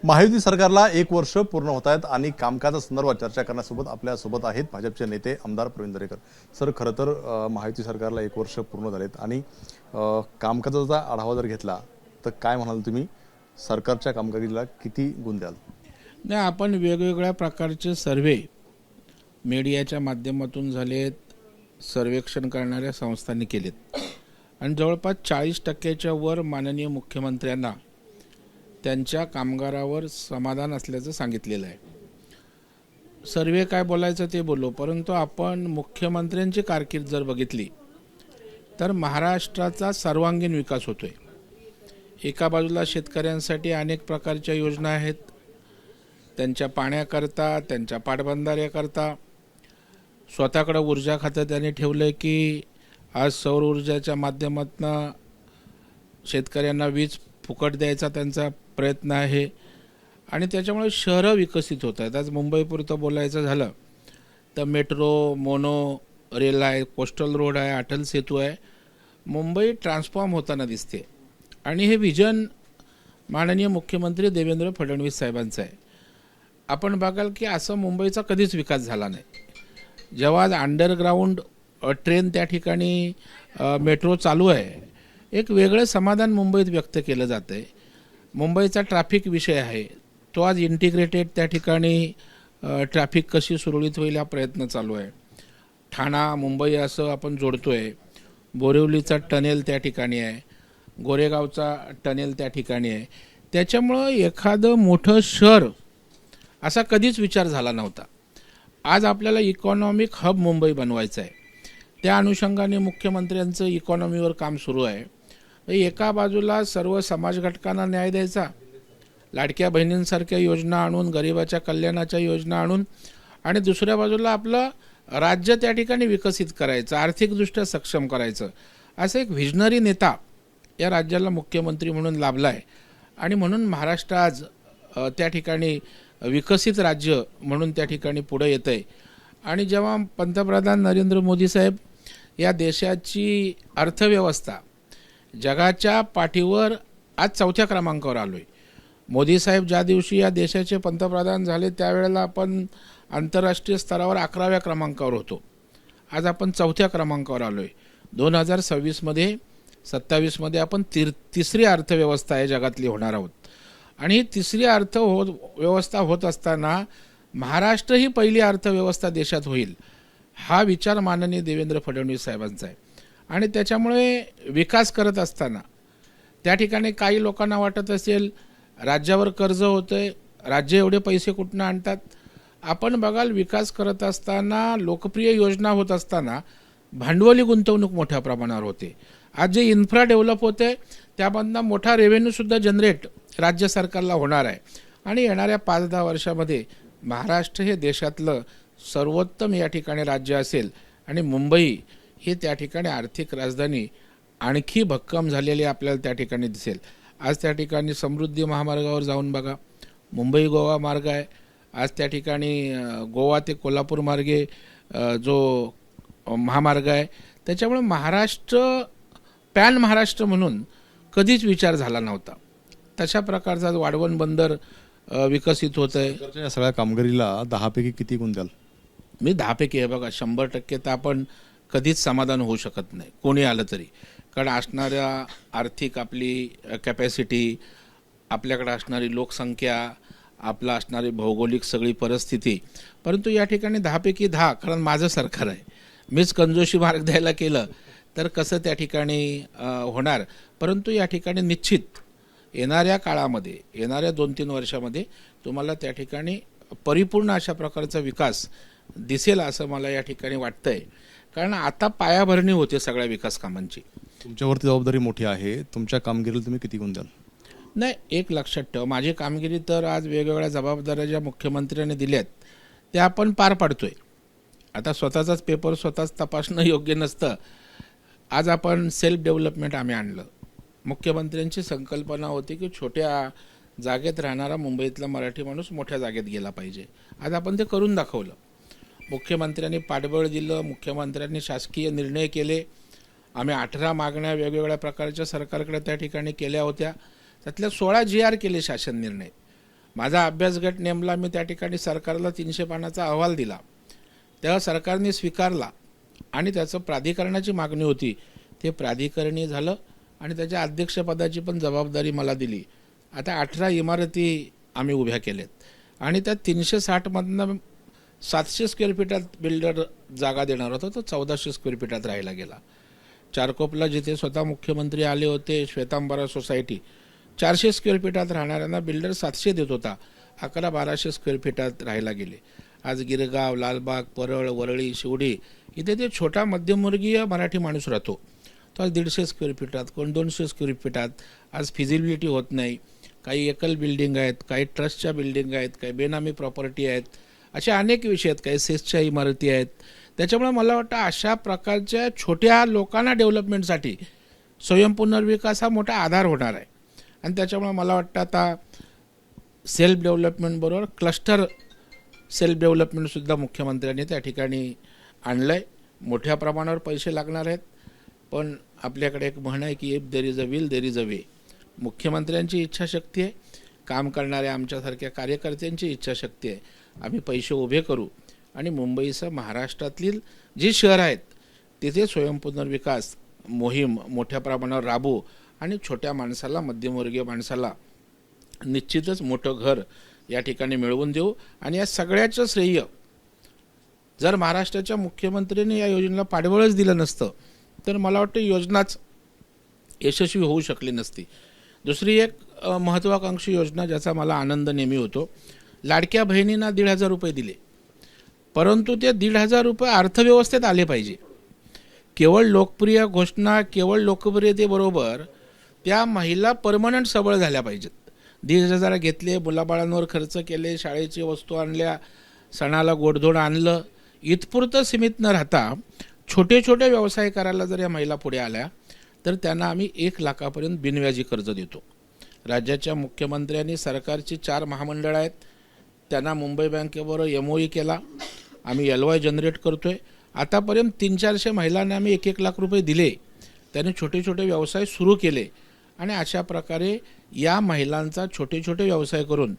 महायुती सरकारला 1 वर्ष पूर्ण होत आहेत आणि कामकाजासंदर्भात चर्चा करण्यासोबत आपल्यासोबत आहेत भाजपचे नेते आमदार प्रवीण दरेकर सर. खरं तर महायुती सरकारला 1 वर्ष पूर्ण झालेत आणि कामकाजाचा आढावा जर घेतला तर काय म्हणाल तुम्ही, सरकारच्या कामकाजाला किती गुण द्याल? नाही, आपण वेगवेगळ्या प्रकारचे सर्वे मीडियाच्या माध्यमातून झालेत, सर्वेक्षण करणाऱ्या संस्थांनी केलेत आणि जवळपास 40% वर माननीय मुख्यमंत्र्यांना त्यांच्या कामगारावर समाधान असल्याचं सांगितलेलं आहे. सर्वे काय बोलायचं ते बोललो, परंतु आपण मुख्यमंत्र्यांची कारकीर्द जर बघितली तर महाराष्ट्राचा सर्वांगीण विकास होतोय. एका बाजूला शेतकऱ्यांसाठी अनेक प्रकारच्या योजना आहेत, त्यांच्या पाण्याकरता, त्यांच्या पाटबंधाऱ्याकरता. स्वतःकडे ऊर्जा खातं त्याने ठेवलं आहे की आज सौर ऊर्जाच्या माध्यमातून शेतकऱ्यांना वीज फुकट द्यायचा त्यांचा प्रयत्न आहे आणि त्याच्यामुळे शहरं विकसित होत आहेत. आज मुंबईपुरतं बोलायचं झालं तर मेट्रो, मोनो रेल आहे, कोस्टल रोड आहे, अटल सेतू आहे. मुंबई ट्रान्सफॉर्म होताना दिसते आणि हे विजन माननीय मुख्यमंत्री देवेंद्र फडणवीस साहेबांचं आहे. आपण बघाल की असं मुंबईचा कधीच विकास झाला नाही. जेव्हा अंडरग्राऊंड ट्रेन त्या ठिकाणी मेट्रो चालू आहे, एक वेगळं समाधान मुंबईत व्यक्त केलं जातं आहे. मुंबईचा ट्रॅफिक विषय आहे, तो आज इंटिग्रेटेड त्या ठिकाणी ट्रॅफिक कशी सुरळीत होईल हा प्रयत्न चालू आहे. ठाणा मुंबई असं आपण जोडतो आहे. बोरिवलीचा टनेल त्या ठिकाणी आहे, गोरेगावचा टनेल त्या ठिकाणी आहे. त्याच्यामुळं एखादं मोठं शहर असा कधीच विचार झाला नव्हता. आज आपल्याला इकॉनॉमिक हब मुंबई बनवायचं आहे. त्या अनुषंगाने मुख्यमंत्र्यांचं इकॉनॉमीवर काम सुरू आहे. एका बाजूला सर्व समाज घटकांना न्याय द्यायचा, लाडक्या बहिणींसारख्या योजना आणून, गरिबाच्या कल्याणाच्या योजना आणून, आणि दुसऱ्या बाजूला आपलं राज्य त्या ठिकाणी विकसित करायचं, आर्थिकदृष्ट्या सक्षम करायचं. असं एक व्हिजनरी नेता या राज्याला मुख्यमंत्री म्हणून लाभला आहे आणि म्हणून महाराष्ट्र आज त्या ठिकाणी विकसित राज्य म्हणून त्या ठिकाणी पुढे येतं आहे. आणि जेव्हा पंतप्रधान नरेंद्र मोदी साहेब या देशाची अर्थव्यवस्था जगाच्या पाठीवर आज 4थ्या क्रमांकावर आलो आहे. मोदी साहेब ज्या दिवशी या देशाचे पंतप्रधान झाले त्यावेळेला आपण आंतरराष्ट्रीय स्तरावर 11व्या क्रमांकावर होतो. आज आपण 4थ्या क्रमांकावर आलो आहे. 2026मध्ये 27मध्ये आपण तिसरी अर्थव्यवस्था आहे जगातली होणार आहोत. आणि ही तिसरी अर्थव्यवस्था होत असताना महाराष्ट्र ही पहिली अर्थव्यवस्था देशात होईल, हा विचार माननीय देवेंद्र फडणवीस साहेबांचा आहे. आणि त्याच्यामुळे विकास करत असताना त्या ठिकाणी काही लोकांना वाटत असेल राज्यावर कर्ज होतं आहे, राज्य एवढे पैसे कुठनं आणतात. आपण बघाल विकास करत असताना, लोकप्रिय योजना होत असताना भांडवली गुंतवणूक मोठ्या प्रमाणावर होते. आज जे इन्फ्रा डेव्हलप होते त्यामधनं मोठा रेव्हेन्यूसुद्धा जनरेट राज्य सरकारला होणार आहे. आणि येणाऱ्या 5-10 वर्षामध्ये महाराष्ट्र हे देशातलं सर्वोत्तम या ठिकाणी राज्य असेल आणि मुंबई ही त्या ठिकाणी आर्थिक राजधानी आणखी भक्कम झालेली आपल्याला त्या ठिकाणी दिसेल. आज त्या ठिकाणी समृद्धी महामार्गावर जाऊन बघा, मुंबई गोवा मार्ग आहे. आज त्या ठिकाणी गोवा ते कोल्हापूर मार्गे जो महामार्ग आहे, त्याच्यामुळे महाराष्ट्र पॅन महाराष्ट्र म्हणून कधीच विचार झाला नव्हता. तशा प्रकारचा वाढवण बंदर विकसित होत आहे. या सगळ्या कामगिरीला 10 पैकी किती गुण द्याल? मी 10 पैकी आहे बघा. 100% तर आपण कधीच समाधान होऊ शकत नाही कोणी आलं तरी, कारण असणाऱ्या आर्थिक आपली कॅपॅसिटी, आपल्याकडे असणारी लोकसंख्या, आपला असणारी भौगोलिक सगळी परिस्थिती. परंतु या ठिकाणी 10 पैकी 10, कारण माझं सरकार आहे, मीच कंजोशी मार्ग द्यायला केलं तर कसं त्या ठिकाणी होणार. परंतु या ठिकाणी निश्चित येणाऱ्या काळामध्ये, येणाऱ्या 2-3 वर्षामध्ये तुम्हाला त्या ठिकाणी परिपूर्ण अशा प्रकारचा विकास दिसेल असं मला या ठिकाणी वाटतंय. कारण आता पायाभरणी होते सगळ्या विकास कामांची. तुमच्यावरती जबाबदारी मोठी आहे, तुमच्या कामगिरीला तुम्ही किती गुण द्याल? नाही, एक लक्षात ठेवा, माझी कामगिरी तर आज वेगवेगळ्या जबाबदाऱ्या ज्या मुख्यमंत्र्यांनी दिल्यात त्या आपण पार पाडतोय. आता स्वतःचाच पेपर स्वतःच तपासणं योग्य नसतं. आज आपण सेल्फ डेव्हलपमेंट आम्ही आणलं. मुख्यमंत्र्यांची संकल्पना होती की छोट्या जागेत राहणारा मुंबईतला मराठी माणूस मोठ्या जागेत गेला पाहिजे. आज आपण ते करून दाखवलं. मुख्यमंत्र्यांनी पाठबळ दिलं, मुख्यमंत्र्यांनी शासकीय निर्णय केले. आम्ही 18 मागण्या वेगवेगळ्या प्रकारच्या सरकारकडे त्या ठिकाणी केल्या होत्या. त्यातल्या 16 GR केले शासन निर्णय. माझा अभ्यास गट नेमला, मी त्या ठिकाणी सरकारला 300 पानाचा अहवाल दिला, तेव्हा सरकारने स्वीकारला आणि त्याचं प्राधिकरणाची मागणी होती, ते प्राधिकरणी झालं आणि त्याच्या अध्यक्षपदाची पण जबाबदारी मला दिली. आता 18 इमारती आम्ही उभ्या केल्यात आणि त्या 360मधनं 700 स्क्वेअर फीटात बिल्डर जागा देणार होता, तो 1400 स्क्वेअर फीटात राहायला गेला. चारकोपला जिथे स्वतः मुख्यमंत्री आले होते, श्वेतांबरा सोसायटी, 400 स्क्वेअर फीटात राहणाऱ्यांना बिल्डर 700 देत होता, 1100-1200 स्क्वेअर फीटात राहायला गेले. आज गिरगाव, लालबाग, परळ, वरळी, शिवडी इथे ते छोटा मध्यमवर्गीय मराठी माणूस राहतो, तो आज 150 स्क्वेअर फीटात, कोण 200 स्क्वेअर फीटात. आज फिजिबिलिटी होत नाही. काही एकल बिल्डिंग आहेत, काही ट्रस्टच्या बिल्डिंग आहेत, काही बेनामी प्रॉपर्टी आहेत, असे अनेक विषय आहेत, काही सेसच्या इमारती आहेत. त्याच्यामुळे मला वाटतं अशा प्रकारच्या छोट्या लोकांना डेव्हलपमेंटसाठी स्वयंपुनर्विकास हा मोठा आधार होणार आहे. आणि त्याच्यामुळे मला वाटतं आता सेल्फ डेव्हलपमेंटबरोबर क्लस्टर सेल्फ डेव्हलपमेंटसुद्धा मुख्यमंत्र्यांनी त्या ठिकाणी आणलं आहे. मोठ्या प्रमाणावर पैसे लागणार आहेत, पण आपल्याकडे एक म्हण आहे की if there is a will there is a way. मुख्यमंत्र्यांची इच्छाशक्ती आहे, काम करणाऱ्या आमच्यासारख्या कार्यकर्त्यांची इच्छाशक्ती आहे. आम्ही पैसे उभे करू आणि मुंबईसह महाराष्ट्रातील जी शहरं आहेत तिथे स्वयंपुनर्विकास मोहीम मोठ्या प्रमाणावर राबवू आणि छोट्या माणसाला, मध्यमवर्गीय माणसाला निश्चितच मोठं घर या ठिकाणी मिळवून देऊ. आणि या सगळ्याचं श्रेय जर महाराष्ट्राच्या मुख्यमंत्र्यांनी या योजनेला पाठबळच दिलं नसतं तर मला वाटतं योजनाच यशस्वी होऊ शकली नसती. दुसरी एक महत्त्वाकांक्षी योजना ज्याचा मला आनंद नेहमी होतो, लाडक्या बहिणींना 1,500 रुपये दिले, परंतु ते 1,500 रुपये अर्थव्यवस्थेत आले पाहिजे. केवळ लोकप्रिय घोषणा, केवळ लोकप्रियतेबरोबर त्या महिला परमनंट सबळ झाल्या पाहिजेत. 1,500 घेतले, मुलाबाळांवर खर्च केले, शाळेची वस्तू आणल्या, सणाला गोडधोड आणलं, इथपुरतं सीमित न राहता छोटे छोटे व्यवसाय करायला जर या महिला पुढे आल्या तर त्यांना आम्ही 1 लाखापर्यंत बिनव्याजी कर्ज देतो. राज्याच्या मुख्यमंत्र्यांनी सरकारची 4 महामंडळं आहेत, त्यांना मुंबई बँकेबरोबर MOU केला, आम्ही LOI जनरेट करतो आहे. आतापर्यंत 300-400 महिलांना आम्ही 1-1 लाख रुपये दिले, त्याने छोटे छोटे व्यवसाय सुरू केले आणि अशा प्रकारे या महिलांचा छोटे छोटे व्यवसाय करून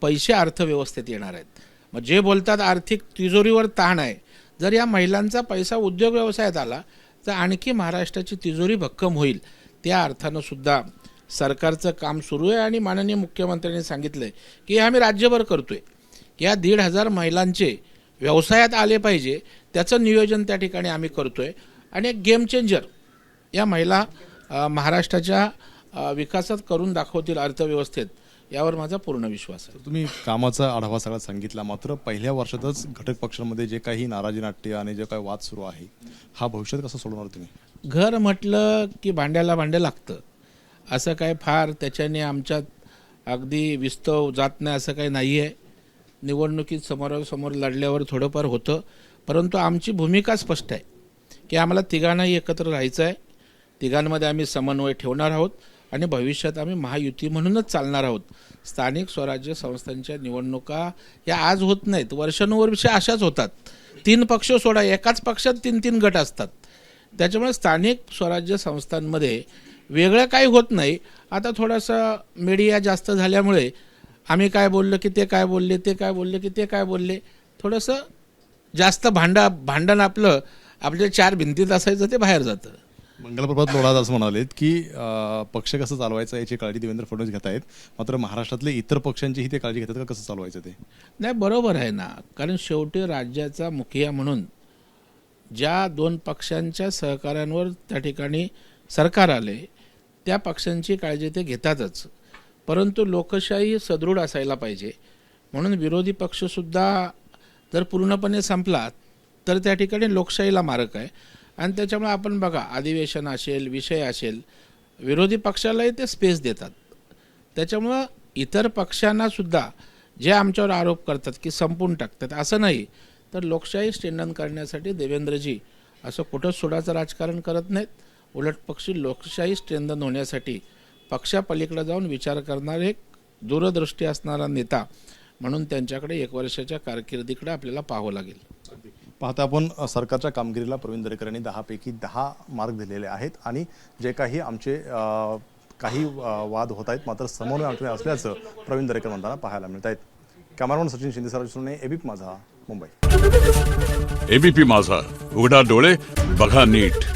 पैसे अर्थव्यवस्थेत येणार आहेत. मग जे बोलतात आर्थिक तिजोरीवर ताण आहे, जर या महिलांचा पैसा उद्योग व्यवसायात आला तर आणखी महाराष्ट्राची तिजोरी भक्कम होईल. त्या अर्थानं सुद्धा सरकारचं काम सुरू आहे आणि माननीय मुख्यमंत्र्यांनी सांगितलं आहे की हे आम्ही राज्यभर करतो आहे. या 1,500 महिलांचे व्यवसायात आले पाहिजे, त्याचं नियोजन त्या ठिकाणी आम्ही करतो आहे. आणि एक गेम चेंजर या महिला महाराष्ट्राच्या विकासात करून दाखवतील अर्थव्यवस्थेत, यावर माझा पूर्ण विश्वास आहे. तुम्ही कामाचा आढावा सगळा सांगितला, मात्र पहिल्या वर्षातच घटक पक्षांमध्ये जे काही नाराजी नाट्य आणि जे काही वाद सुरू आहे, हा भविष्यात कसं सोडवणार तुम्ही? घर म्हटलं की भांड्याला भांडं लागतं, असं काय फार त्याच्याने आमच्यात अगदी विस्तव जात नाही असं काही नाही आहे. निवडणुकीत समोरासमोर लढल्यावर थोडंफार होतं, परंतु आमची भूमिका स्पष्ट आहे की आम्हाला तिघांनाही एकत्र राहायचं आहे, तिघांमध्ये आम्ही समन्वय ठेवणार आहोत आणि भविष्यात आम्ही महायुती म्हणूनच चालणार आहोत. स्थानिक स्वराज्य संस्थांच्या निवडणुका या आज होत नाहीत, वर्षानुवर्ष अशाच होतात. 3 पक्ष सोडा, एकाच पक्षात 3-3 गट असतात. त्याच्यामुळे स्थानिक स्वराज्य संस्थांमध्ये वेगळं काही होत नाही. आता थोडंसं मीडिया जास्त झाल्यामुळे आम्ही काय बोललो की ते काय बोलले, ते काय बोलले की ते काय बोलले, थोडंसं जास्त भांडण आपल्या 4 भिंतीत असायचं ते बाहेर जातं. मंगलप्रभात लोढा असं म्हणालेत की पक्ष कसं चालवायचं याची काळजी देवेंद्र फडणवीस घेत आहेत, मात्र महाराष्ट्रातले इतर पक्षांचीही ते काळजी घेतात का कसं चालवायचं ते? नाही, बरोबर आहे ना, कारण शेवटी राज्याचा मुखिया म्हणून ज्या 2 पक्षांच्या सहकार्यांवर त्या ठिकाणी सरकार आले त्या पक्षांची काळजी ते घेतातच, परंतु लोकशाही सदृढ असायला पाहिजे. म्हणून विरोधी पक्षसुद्धा जर पूर्णपणे संपला तर त्या ठिकाणी लोकशाहीला मारक आहे. आणि त्याच्यामुळे आपण बघा, अधिवेशन असेल, विषय असेल, विरोधी पक्षालाही ते स्पेस देतात. त्याच्यामुळं इतर पक्षांनासुद्धा जे आमच्यावर आरोप करतात की संपून टाकतात, असं नाही, तर लोकशाही स्ट्रेंथन करण्यासाठी देवेंद्रजी असं कुठंच सोडाचं राजकारण करत नाहीत. उलट पक्षी लोकशाही स्ट्रेंथन होण्यासाठी पक्षापलीकडे जाऊन विचार करणारे, एक दूरदृष्टी असणारा नेता म्हणून त्यांच्याकडे 1 वर्षाच्या कारकिर्दीकडे आपल्याला पाहावं लागेल. पाहता आपण सरकारच्या कामगिरीला प्रवीण दरेकर यांनी 10 पैकी 10 मार्क दिलेले आहेत आणि जे काही आमचे काही वाद होत आहेत, मात्र समन्वय आठवणे असल्याचं प्रवीण दरेकर म्हणताना पाहायला मिळत आहेत. Cameraman Sachin Shinde sir ABP माझा मुंबई. एबीपी माझा, उघडा डोळे बघा नीट.